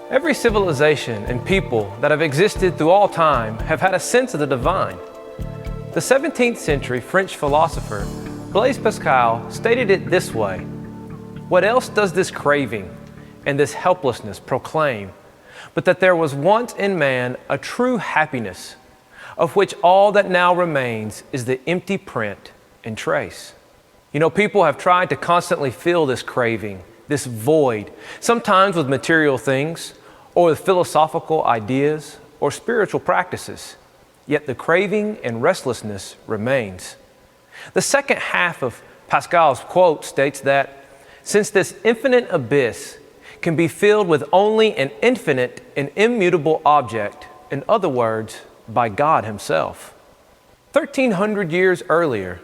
Every civilization and people that have existed through all time have had a sense of the divine. The 17th century French philosopher Blaise Pascal stated it this way: "What else does this craving and this helplessness proclaim, but that there was once in man a true happiness, of which all that now remains is the empty print and trace." You know, people have tried to constantly fill this craving, this void, sometimes with material things, or with philosophical ideas or spiritual practices. Yet the craving and restlessness remains. The second half of Pascal's quote states that, since this infinite abyss can be filled with only an infinite and immutable object, in other words, by God Himself. 1,300 years earlier,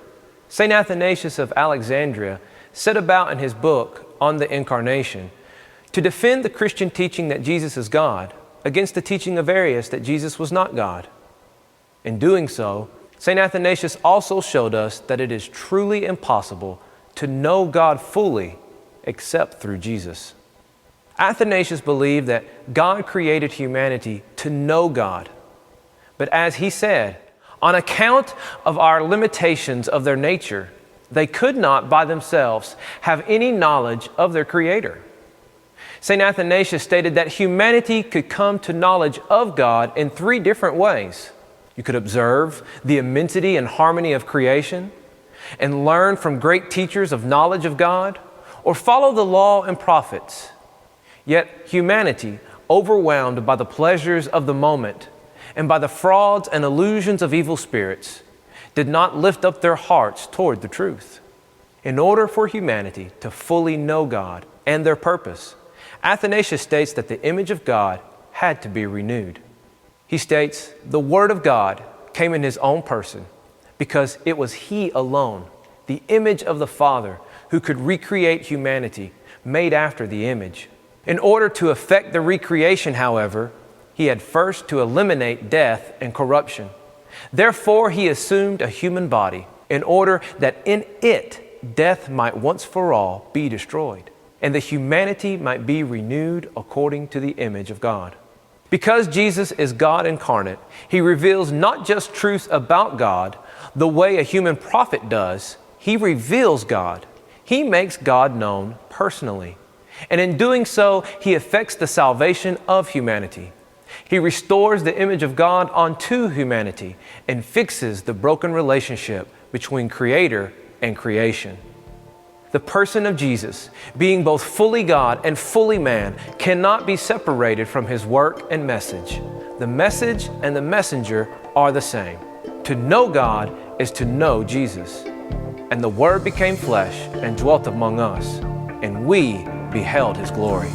St. Athanasius of Alexandria set about in his book on the Incarnation to defend the Christian teaching that Jesus is God against the teaching of Arius that Jesus was not God. In doing so, St. Athanasius also showed us that it is truly impossible to know God fully except through Jesus. Athanasius believed that God created humanity to know God. But as he said, on account of our limitations of their nature, they could not by themselves have any knowledge of their Creator. St. Athanasius stated that humanity could come to knowledge of God in three different ways. You could observe the immensity and harmony of creation and learn from great teachers of knowledge of God, or follow the law and prophets. Yet humanity, overwhelmed by the pleasures of the moment and by the frauds and illusions of evil spirits, did not lift up their hearts toward the truth. In order for humanity to fully know God and their purpose, Athanasius states that the image of God had to be renewed. He states, the Word of God came in His own person because it was He alone, the image of the Father, who could recreate humanity made after the image. In order to effect the recreation, however, He had first to eliminate death and corruption. Therefore, He assumed a human body in order that in it death might once for all be destroyed, and the humanity might be renewed according to the image of God. Because Jesus is God incarnate, He reveals not just truth about God the way a human prophet does. He reveals God. He makes God known personally. And in doing so, He effects the salvation of humanity. He restores the image of God onto humanity and fixes the broken relationship between Creator and creation. The person of Jesus, being both fully God and fully man, cannot be separated from His work and message. The message and the messenger are the same. To know God is to know Jesus. And the Word became flesh and dwelt among us, and we beheld His glory.